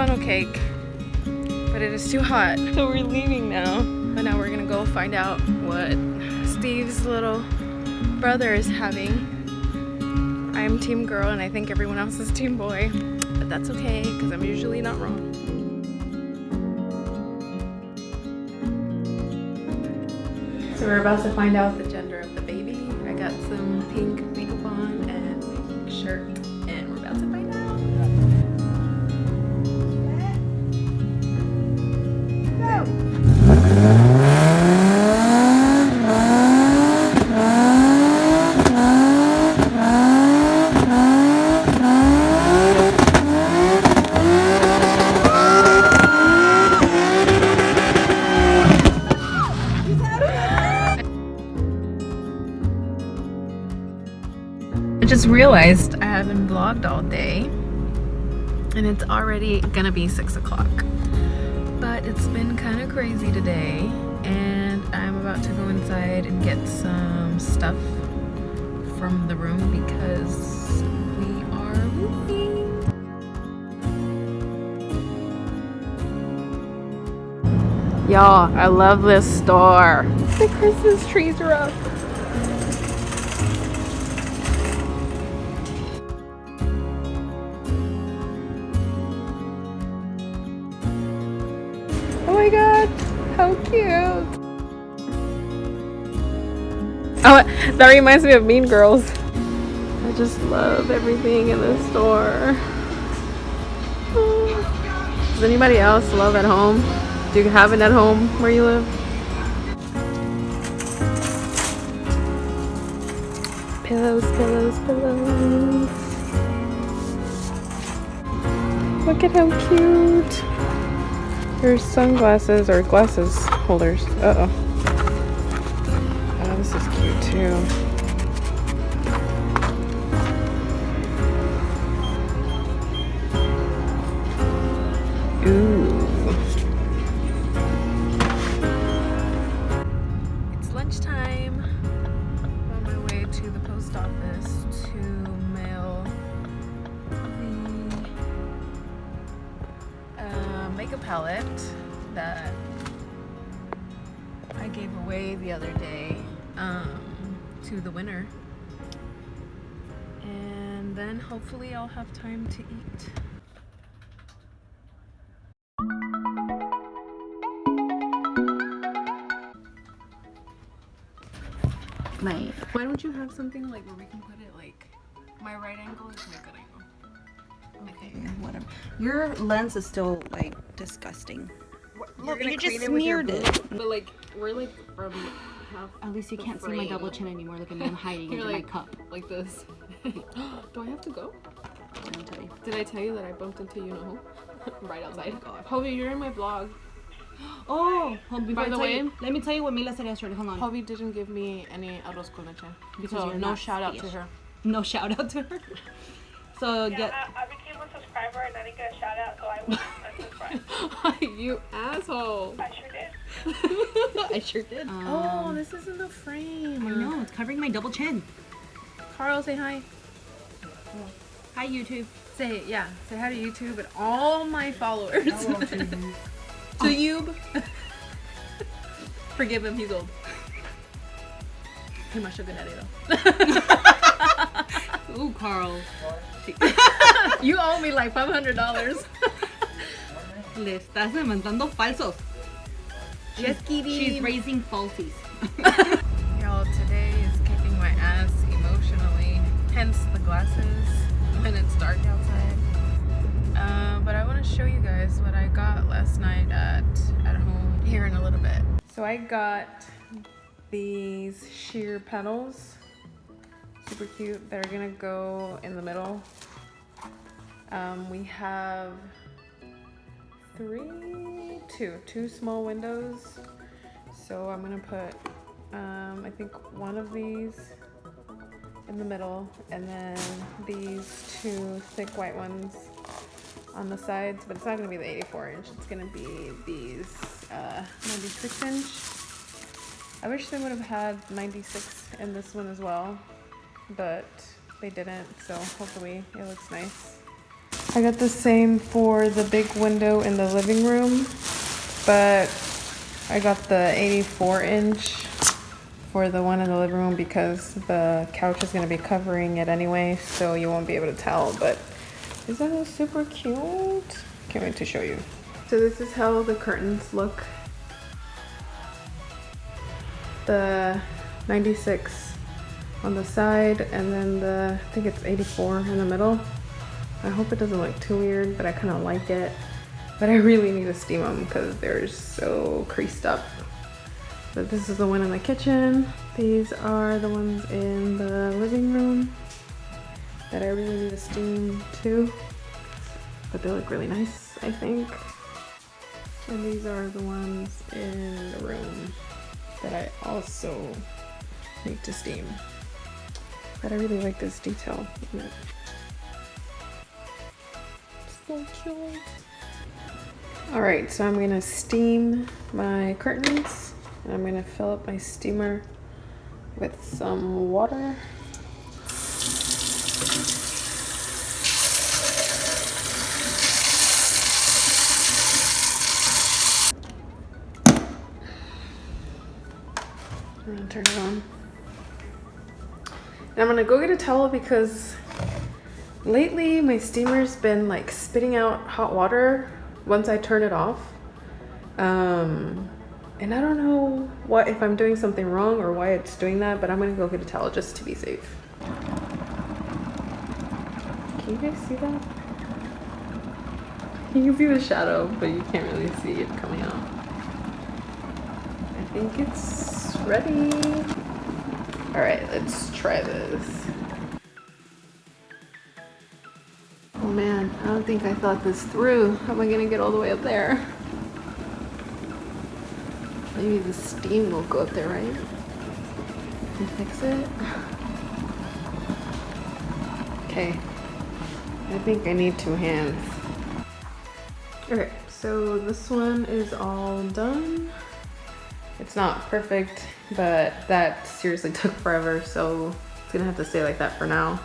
funnel cake, but it is too hot. So we're leaving now. And now we're gonna go find out what Steve's little brother is having. I'm team girl and I think everyone else is team boy, but that's okay because I'm usually not wrong. So we're about to find out the gender of the baby. I got some pink makeup on and a pink shirt, and we're about to find out. I just realized I haven't vlogged all day and it's already gonna be 6 o'clock, but it's been kind of crazy today and I'm about to go inside and get some stuff from the room because we are moving. Y'all, I love this store. The Christmas trees are up. Oh my god, how cute. Oh, that reminds me of Mean Girls. I just love everything in this store. Does anybody else love at home? Do you have it at home where you live? Pillows, pillows, pillows. Look at how cute. There's sunglasses or glasses holders. Uh-oh. Oh, this is cute too. Ooh. It's lunchtime. I'm on my way to the post office to mail the makeup palette that I gave away the other day to the winner, and then hopefully I'll have time to eat. Like, Why don't you have something like where we can put it like my right angle is my good angle? okay, whatever. Your lens is still like disgusting. Look, you just smeared it. But like we're like from half. At least you the can't see my frame. double chin anymore. Look at me, I'm hiding You're under like my cup. like this. Do I have to go? I don't tell you. Did I tell you that I bumped into you know who? Right outside. Oh my God. Hobie, you're in my vlog. Oh, By the way, let me tell you what Mila said yesterday. Hold on. Hobie didn't give me any arroz con leche. Because So you're no not shout out to Spanish. her. No shout out to her. So Yeah, I became a subscriber and I didn't get a shout out, so I was unsubscribed. You asshole. I sure did. I sure did. Oh, this isn't the frame. I know, it's covering my double chin. Carl, say hi. Hi, YouTube. Say hi to YouTube and all my followers. To you. Forgive him, he's old. You're my sugar daddy though. Ooh, Carl. You owe me like $500. Le estás demandando falsos. Just kidding. She's raising falsies. Y'all, today is kicking my ass emotionally. Hence the glasses when it's dark outside. But I want to show you guys what I got last night at home here in a little bit. So I got these sheer petals. Super cute. They're gonna go in the middle. We have two small windows. So I'm gonna put I think one of these in the middle and then these two thick white ones on the sides, but it's not gonna be the 84-inch, it's gonna be these 96-inch. I wish they would have had 96 in this one as well, but they didn't, so hopefully it looks nice. I got the same for the big window in the living room, but I got the 84-inch for the one in the living room because the couch is going to be covering it anyway, so you won't be able to tell. But isn't that super cute? Can't wait to show you. So this is how the curtains look. The 96 on the side, and then I think it's 84 in the middle. I hope it doesn't look too weird, but I kind of like it. But I really need to steam them because they're so creased up. But this is the one in the kitchen. These are the ones in the living room that I really need to steam too. But they look really nice, I think. And these are the ones in the room that I also need to steam. But I really like this detail in it. So cute. Alright, so I'm gonna steam my curtains. And I'm gonna fill up my steamer with some water. I'm gonna turn it on. And I'm gonna go get a towel because lately my steamer's been like spitting out hot water once I turn it off. And I don't know if I'm doing something wrong or why it's doing that, but I'm gonna go get a towel just to be safe. Can you guys see that? You can see the shadow, but you can't really see it coming out. I think it's ready. All right, let's try this. Oh man, I don't think I thought this through. How am I gonna get all the way up there? Maybe the steam will go up there, right? And fix it. Okay. I think I need 2 hands. Okay, so this one is all done. It's not perfect, but that seriously took forever, so it's gonna have to stay like that for now.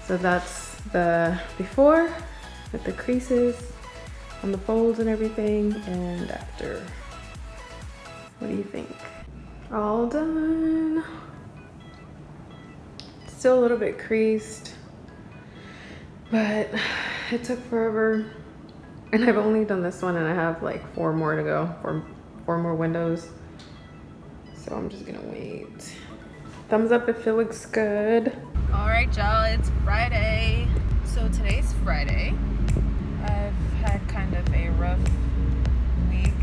So that's the before with the creases on the folds and everything, and after. What do you think? All done. Still a little bit creased, but it took forever. And I've only done this one and I have like 4 more to go, four more windows. So I'm just gonna wait. Thumbs up if it looks good. All right, y'all, it's Friday. So today's Friday. I've had kind of a rough week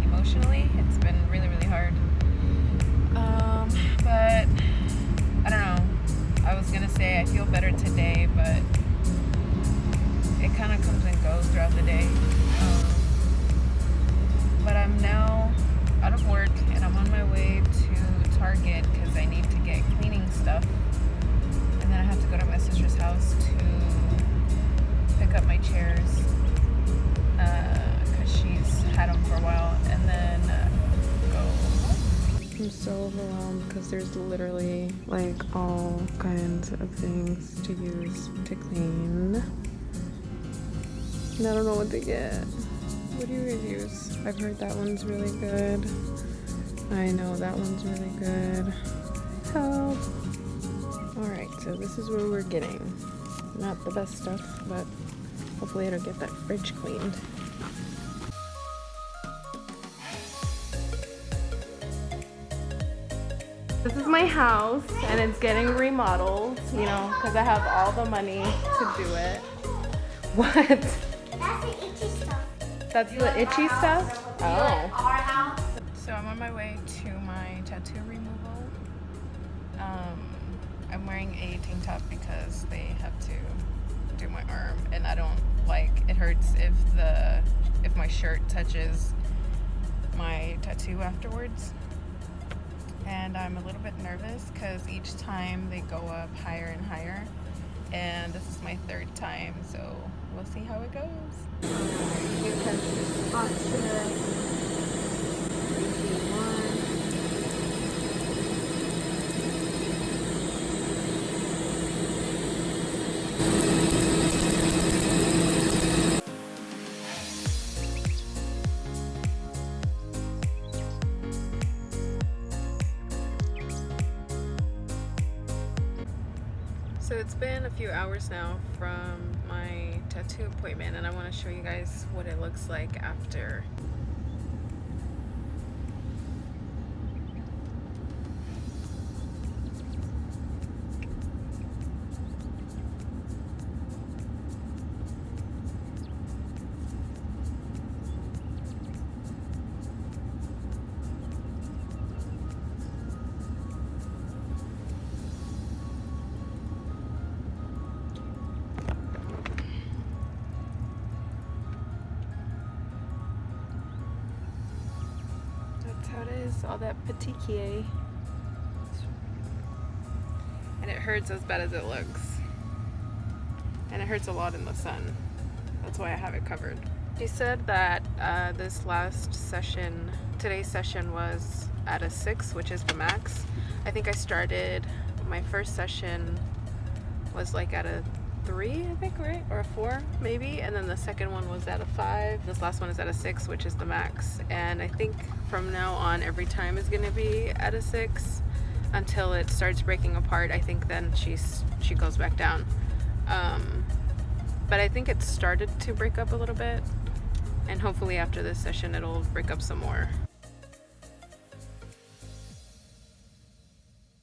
emotionally. It's been really, really hard. But I don't know. I was gonna say I feel better today, but it kind of comes and goes throughout the day. But I'm now out of work and I'm on my way to Target because I need to get cleaning stuff. And then I have to go to my sister's house to pick up my chairs because she's had them for a while, and then go home. I'm so overwhelmed because there's literally like all kinds of things to use to clean. And I don't know what to get. What do you guys use? I've heard that one's really good. I know that one's really good. Help! Alright, so this is what we're getting. Not the best stuff, but hopefully it'll get that fridge cleaned. This is my house, and it's getting remodeled, you know, because I have all the money to do it. What? That's the itchy stuff. That's the itchy stuff? Oh. Our house. So I'm on my way to my tattoo removal. I'm wearing a tank top because they have to do my arm, and I don't like, it hurts if my shirt touches my tattoo afterwards. And I'm a little bit nervous because each time they go up higher and higher, and this is my 3rd time, so we'll see how it goes. New country spots today. 3, 2, 1. So it's been a few hours now from my tattoo appointment, and I want to show you guys what it looks like after. That's how it is, all that petechiae. And it hurts as bad as it looks. And it hurts a lot in the sun. That's why I have it covered. She said that this last session, today's session was at a 6, which is the max. I think I started, my first session was like at a 3, I think, right? Or a 4, maybe. And then the second one was at a 5. This last one is at a 6, which is the max. And I think from now on, every time is gonna be at a 6 until it starts breaking apart. I think then she goes back down. But I think it started to break up a little bit. And hopefully after this session, it'll break up some more.